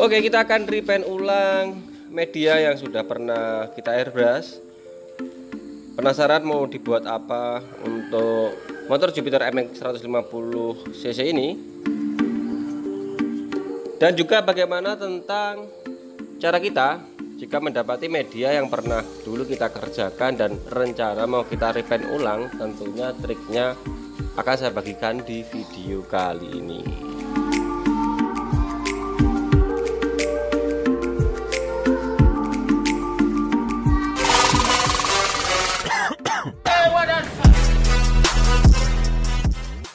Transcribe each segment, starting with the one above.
Oke, kita akan repaint ulang media yang sudah pernah kita airbrush. Penasaran mau dibuat apa untuk motor Jupiter MX 150 cc ini? Dan juga bagaimana tentang cara kita jika mendapati media yang pernah dulu kita kerjakan dan rencana mau kita repaint ulang. Tentunya triknya akan saya bagikan di video kali ini.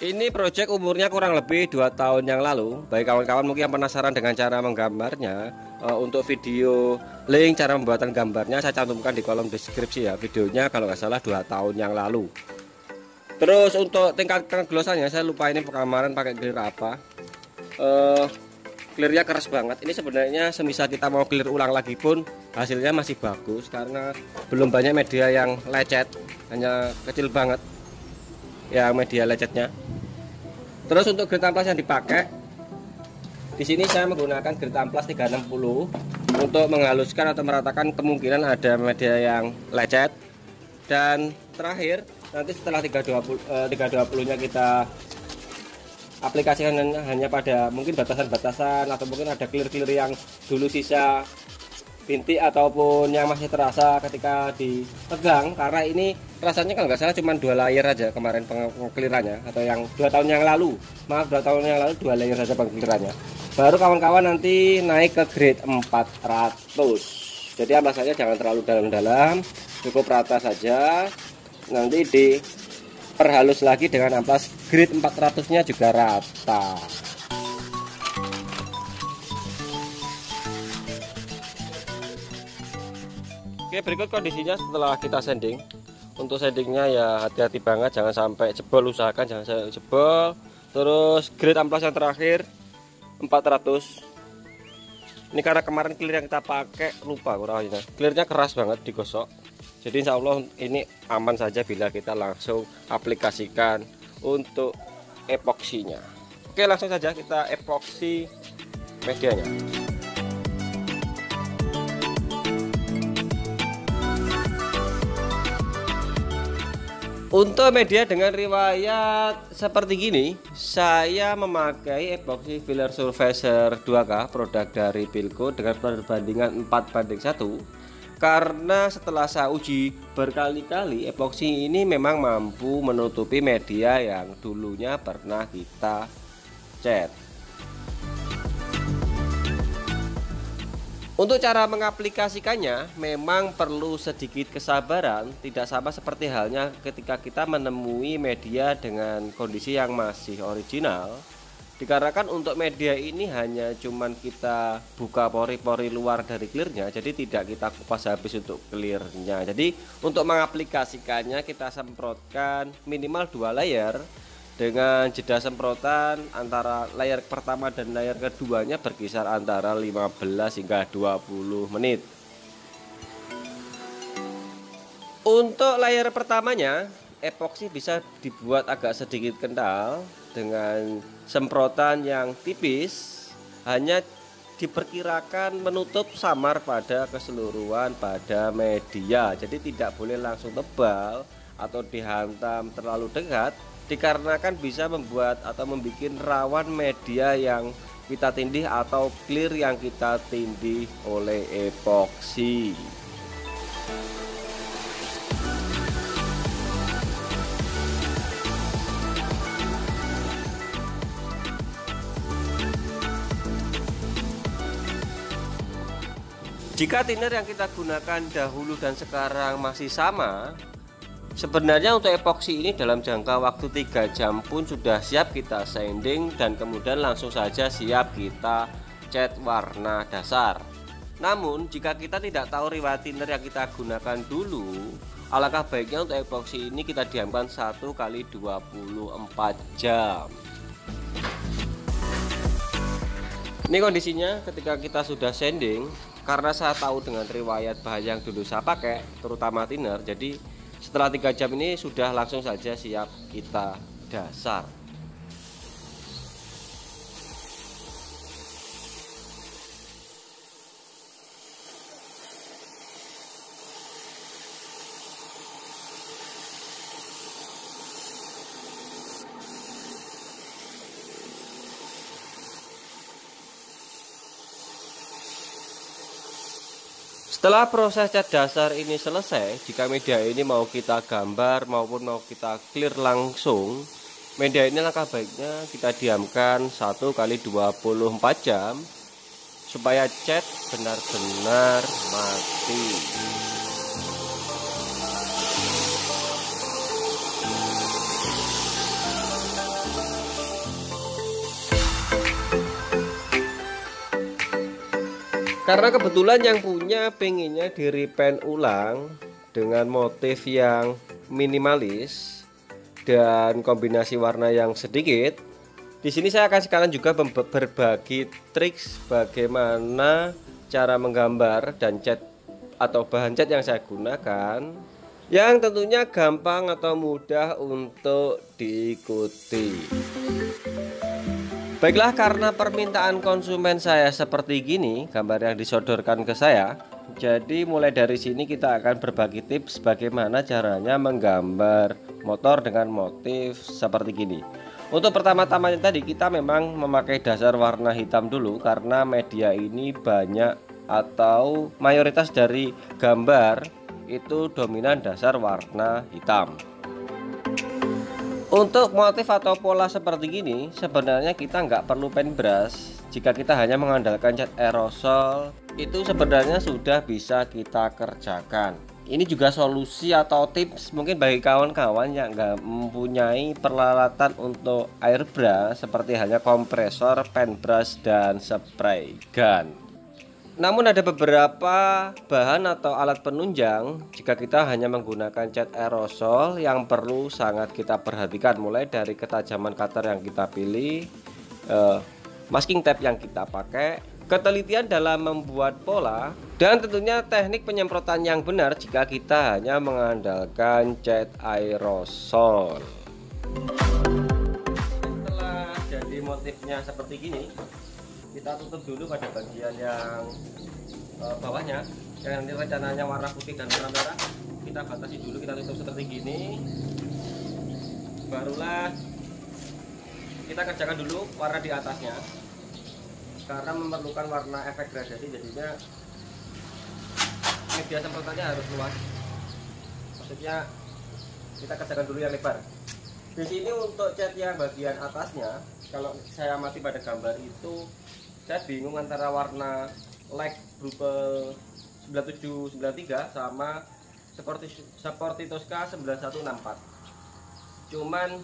Ini project umurnya kurang lebih 2 tahun yang lalu. Bagi kawan-kawan mungkin yang penasaran dengan cara menggambarnya, untuk video link cara pembuatan gambarnya saya cantumkan di kolom deskripsi ya. Videonya kalau nggak salah 2 tahun yang lalu. Terus untuk tingkat glosannya saya lupa ini kemarin pakai clear apa. Clearnya keras banget. Ini sebenarnya semisal kita mau clear ulang lagi pun hasilnya masih bagus karena belum banyak media yang lecet, hanya kecil banget yang media lecetnya. Terus untuk grit amplas yang dipakai di sini saya menggunakan grit amplas 360 untuk menghaluskan atau meratakan kemungkinan ada media yang lecet. Dan terakhir nanti setelah 320 nya kita aplikasikan hanya pada mungkin batasan-batasan atau mungkin ada clear-clear yang dulu sisa bintik ataupun yang masih terasa ketika dipegang, karena ini rasanya kalau nggak salah cuma 2 layer aja kemarin pengklirannya, atau yang 2 tahun yang lalu, maaf 2 tahun yang lalu 2 layer saja pengklirannya. Baru kawan-kawan nanti naik ke grade 400. Jadi amplasannya jangan terlalu dalam-dalam, cukup rata saja. Nanti diperhalus lagi dengan amplas grade 400 nya juga rata. Oke, berikut kondisinya setelah kita sanding. Untuk sandingnya ya hati-hati banget, jangan sampai jebol, usahakan jangan sampai jebol. Terus grade amplas yang terakhir 400. Ini karena kemarin clear yang kita pakai lupa kurangnya. Clearnya keras banget digosok. Jadi insya Allah ini aman saja bila kita langsung aplikasikan untuk epoksinya. Oke, langsung saja kita epoksi medianya. Untuk media dengan riwayat seperti gini, saya memakai epoxy filler surfacer 2K produk dari Pilco dengan perbandingan 4:1, karena setelah saya uji berkali-kali epoxy ini memang mampu menutupi media yang dulunya pernah kita cat. Untuk cara mengaplikasikannya memang perlu sedikit kesabaran, tidak sama seperti halnya ketika kita menemui media dengan kondisi yang masih original. Dikarenakan untuk media ini hanya cuman kita buka pori-pori luar dari clearnya, jadi tidak kita kupas habis untuk clearnya. Jadi untuk mengaplikasikannya kita semprotkan minimal 2 layer dengan jeda semprotan antara layer pertama dan layer keduanya berkisar antara 15 hingga 20 menit. Untuk layer pertamanya epoksi bisa dibuat agak sedikit kental dengan semprotan yang tipis, hanya diperkirakan menutup samar pada keseluruhan pada media. Jadi tidak boleh langsung tebal atau dihantam terlalu dekat, dikarenakan bisa membuat atau membuat rawan media yang kita tindih atau clear yang kita tindih oleh epoksi. Jika thinner yang kita gunakan dahulu dan sekarang masih sama, sebenarnya untuk epoksi ini dalam jangka waktu 3 jam pun sudah siap kita sanding dan kemudian langsung saja siap kita cat warna dasar. Namun jika kita tidak tahu riwayat thinner yang kita gunakan dulu, alangkah baiknya untuk epoksi ini kita diamkan 1 kali 24 jam. Ini kondisinya ketika kita sudah sanding, karena saya tahu dengan riwayat bahan yang dulu saya pakai terutama thinner, jadi setelah 3 jam ini sudah langsung saja siap kita dasar. Setelah proses cat dasar ini selesai, jika media ini mau kita gambar maupun mau kita clear langsung, media ini langkah baiknya kita diamkan 1 kali 24 jam supaya cat benar-benar mati. Karena kebetulan yang punya pengennya di repaint ulang dengan motif yang minimalis dan kombinasi warna yang sedikit, di sini saya akan sekalian juga berbagi triks bagaimana cara menggambar dan cat atau bahan cat yang saya gunakan, yang tentunya gampang atau mudah untuk diikuti. Baiklah, karena permintaan konsumen saya seperti gini, gambar yang disodorkan ke saya. Jadi mulai dari sini kita akan berbagi tips bagaimana caranya menggambar motor dengan motif seperti gini. Untuk pertama-tamanya tadi kita memang memakai dasar warna hitam dulu, karena media ini banyak atau mayoritas dari gambar itu dominan dasar warna hitam. Untuk motif atau pola seperti gini sebenarnya kita nggak perlu paintbrush. Jika kita hanya mengandalkan cat aerosol, itu sebenarnya sudah bisa kita kerjakan. Ini juga solusi atau tips mungkin bagi kawan-kawan yang nggak mempunyai peralatan untuk airbrush seperti hanya kompresor, paintbrush, dan spray gun. Namun ada beberapa bahan atau alat penunjang jika kita hanya menggunakan cat aerosol yang perlu sangat kita perhatikan, mulai dari ketajaman cutter yang kita pilih, masking tape yang kita pakai, ketelitian dalam membuat pola, dan tentunya teknik penyemprotan yang benar jika kita hanya mengandalkan cat aerosol. Setelah jadi motifnya seperti gini, kita tutup dulu pada bagian yang bawahnya, yang nanti rencananya warna putih dan warna merah. Kita batasi dulu, kita tutup seperti gini. Barulah kita kerjakan dulu warna di atasnya, karena memerlukan warna efek gradasi, jadinya media semprotannya harus luas. Maksudnya kita kerjakan dulu yang lebar. Di sini untuk cat yang bagian atasnya, kalau saya amati pada gambar itu, saya bingung antara warna light berupa 9793 sama Sporty Tosca 9164. Cuman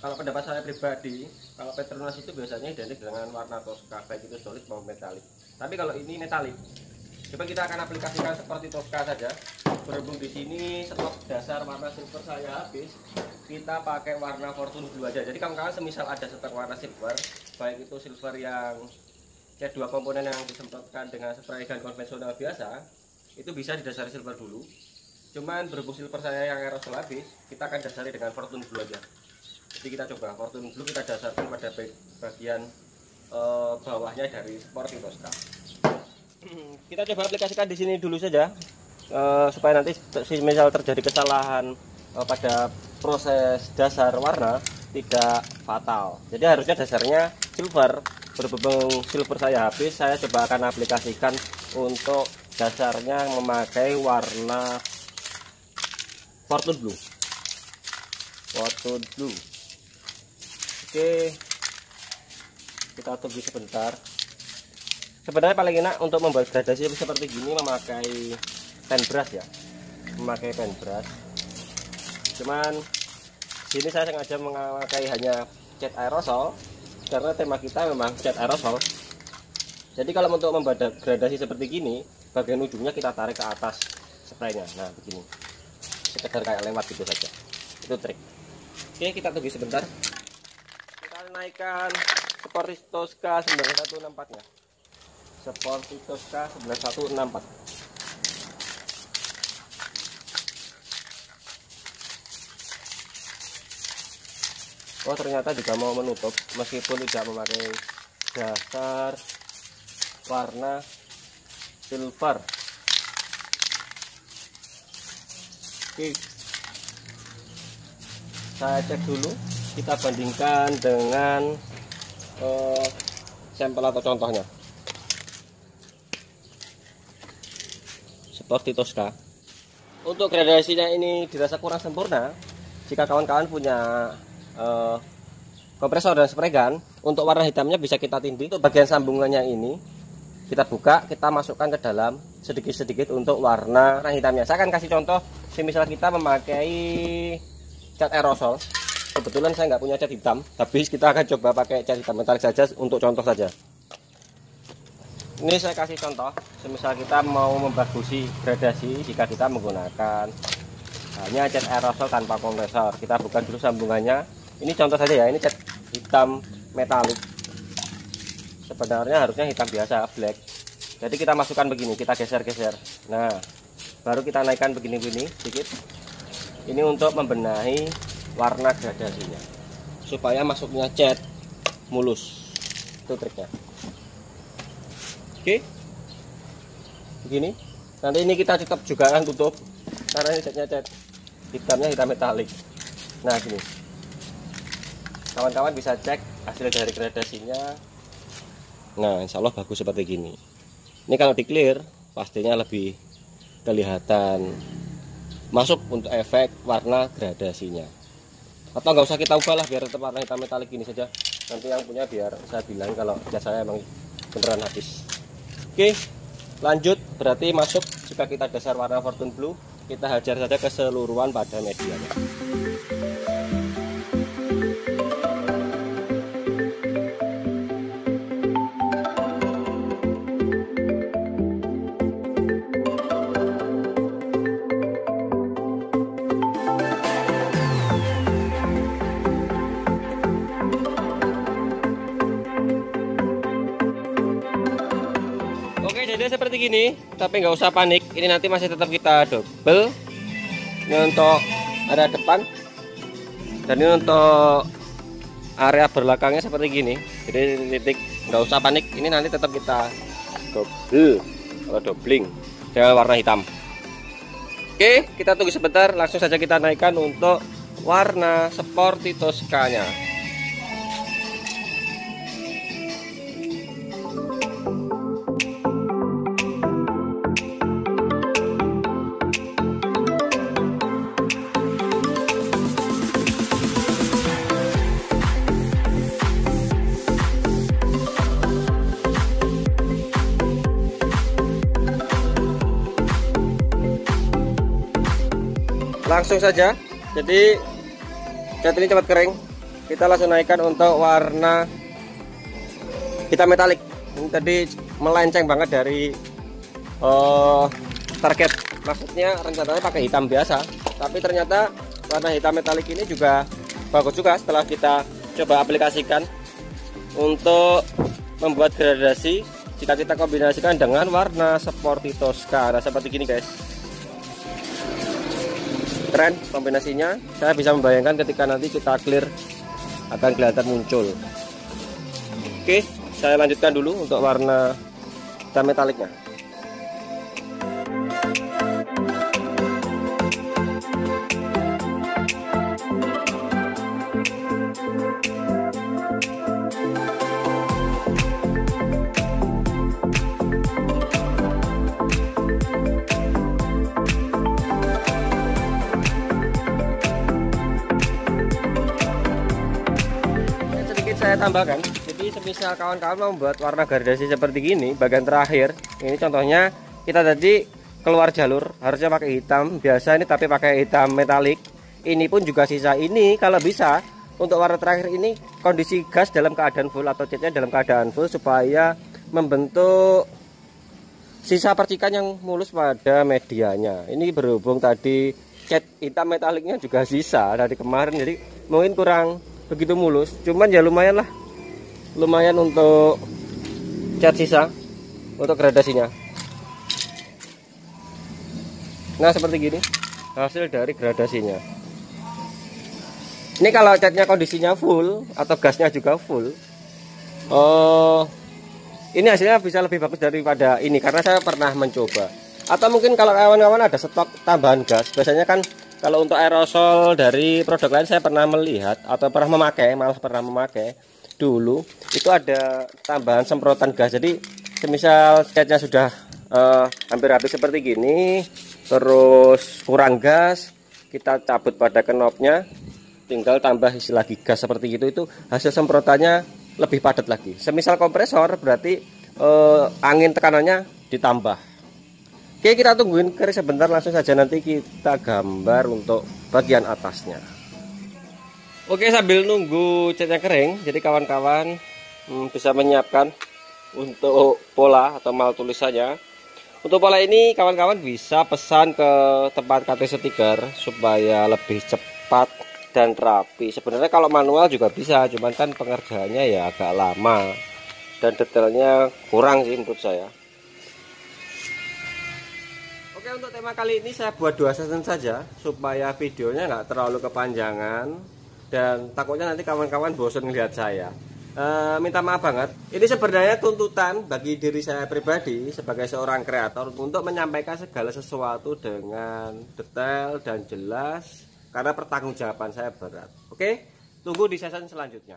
kalau pendapat saya pribadi, kalau Petronas itu biasanya identik dengan warna Tosca, baik itu solid maupun metalik. Tapi kalau ini metalik, coba kita akan aplikasikan Sporty Tosca saja. Berhubung di sini stok dasar warna silver saya habis, kita pakai warna Fortune Blue aja. Jadi kawan-kawan semisal ada stok warna silver, baik itu silver yang cat dua komponen yang disemprotkan dengan spray gun konvensional biasa, itu bisa didasari silver dulu. Cuman berhubung silver saya yang aerosol habis, kita akan dasari dengan Fortune Blue aja. Jadi kita coba Fortune Blue kita dasarkan pada bagian bawahnya dari Sporty Tosca. Kita coba aplikasikan di sini dulu saja, supaya nanti misal terjadi kesalahan pada proses dasar warna tidak fatal. Jadi harusnya dasarnya silver. Berhubung silver saya habis, saya coba akan aplikasikan untuk dasarnya memakai warna Fortune Blue. Oke, kita tunggu sebentar. Sebenarnya paling enak untuk membuat gradasi seperti gini memakai paintbrush ya, memakai paintbrush. Cuman sini saya sengaja memakai hanya cat aerosol, karena tema kita memang cat aerosol. Jadi kalau untuk membuat gradasi seperti gini, bagian ujungnya kita tarik ke atas spraynya. Nah begini, sekedar kayak lewat gitu saja, itu trik. Oke, kita tunggu sebentar. Kita naikkan Sporty Tosca 9164 nya. Sporty Tosca 9164. Oh, ternyata juga mau menutup meskipun tidak memakai dasar warna silver. Oke, saya cek dulu, kita bandingkan dengan sampel atau contohnya. Torti Tosca. Untuk gradasinya ini dirasa kurang sempurna. Jika kawan-kawan punya kompresor dan spray gun, untuk warna hitamnya bisa kita tindih. Untuk bagian sambungannya ini kita buka, kita masukkan ke dalam sedikit-sedikit untuk warna hitamnya. Saya akan kasih contoh, misal kita memakai cat aerosol. Kebetulan saya nggak punya cat hitam, tapi kita akan coba pakai cat hitam metalik saja untuk contoh saja. Ini saya kasih contoh, semisal kita mau membagusi gradasi jika kita menggunakan hanya cat aerosol tanpa kompresor. Kita buka dulu sambungannya. Ini contoh saja ya, ini cat hitam metalik. Sebenarnya harusnya hitam biasa, black. Jadi kita masukkan begini, kita geser-geser. Nah, baru kita naikkan begini-begini sedikit. Ini untuk membenahi warna gradasinya, supaya masuknya cat mulus. Itu triknya. Oke, begini. Nanti ini kita tetap juga akan tutup karena ini catnya cat hitamnya hitam metalik. Nah, gini, kawan-kawan bisa cek hasil dari gradasinya. Nah, insya Allah bagus seperti gini. Ini kalau di clear pastinya lebih kelihatan masuk untuk efek warna gradasinya. Atau nggak usah kita ubah lah, biar tetap warna hitam metalik gini saja. Nanti yang punya biar saya bilang kalau cat saya emang beneran habis. Oke, lanjut. Berarti masuk, jika kita dasar warna Fortune Blue, kita hajar saja keseluruhan pada medianya. Jadi seperti gini, tapi nggak usah panik. Ini nanti masih tetap kita double. Ini untuk area depan, dan ini untuk area belakangnya seperti gini. Jadi titik, nggak usah panik. Ini nanti tetap kita double atau doubling dengan warna hitam. Oke, kita tunggu sebentar. Langsung saja kita naikkan untuk warna Sporty Tosca-nya. Langsung saja, jadi cat ini cepat kering. Kita langsung naikkan untuk warna hitam metalik. Ini tadi melenceng banget dari target. Maksudnya rencananya pakai hitam biasa, tapi ternyata warna hitam metalik ini juga bagus juga setelah kita coba aplikasikan untuk membuat gradasi. Jika kita kombinasikan dengan warna Sporty Tosca, nah seperti gini guys. Keren kombinasinya. Saya bisa membayangkan ketika nanti kita clear akan kelihatan muncul. Oke, saya lanjutkan dulu untuk warna hitam metaliknya. Saya tambahkan, jadi semisal kawan-kawan membuat warna gradasi seperti gini, bagian terakhir ini contohnya kita tadi keluar jalur harusnya pakai hitam biasa ini, tapi pakai hitam metalik. Ini pun juga sisa ini kalau bisa untuk warna terakhir ini kondisi gas dalam keadaan full atau catnya dalam keadaan full, supaya membentuk sisa percikan yang mulus pada medianya. Ini berhubung tadi cat hitam metaliknya juga sisa dari kemarin, jadi mungkin kurang begitu mulus, cuman ya lumayan lah, lumayan untuk cat sisa untuk gradasinya. Nah seperti gini hasil dari gradasinya. Ini kalau catnya kondisinya full atau gasnya juga full, ini hasilnya bisa lebih bagus daripada ini, karena saya pernah mencoba. Atau mungkin kalau kawan-kawan ada stok tambahan gas, biasanya kan kalau untuk aerosol dari produk lain saya pernah melihat atau pernah memakai dulu, itu ada tambahan semprotan gas. Jadi semisal catnya sudah hampir habis seperti gini, terus kurang gas, kita cabut pada knopnya, tinggal tambah isi lagi gas seperti itu hasil semprotannya lebih padat lagi. Semisal kompresor berarti angin tekanannya ditambah. Oke, kita tungguin kering sebentar, langsung saja nanti kita gambar untuk bagian atasnya. Oke, sambil nunggu catnya kering, jadi kawan-kawan bisa menyiapkan untuk pola atau mal tulisannya. Untuk pola ini kawan-kawan bisa pesan ke tempat KT Stiker supaya lebih cepat dan rapi. Sebenarnya kalau manual juga bisa, cuman kan pengerjaannya ya agak lama dan detailnya kurang sih menurut saya. Oke, untuk tema kali ini saya buat 2 season saja supaya videonya nggak terlalu kepanjangan dan takutnya nanti kawan-kawan bosan melihat saya. Minta maaf banget, ini sebenarnya tuntutan bagi diri saya pribadi sebagai seorang kreator untuk menyampaikan segala sesuatu dengan detail dan jelas karena pertanggungjawaban saya berat. Oke, tunggu di season selanjutnya.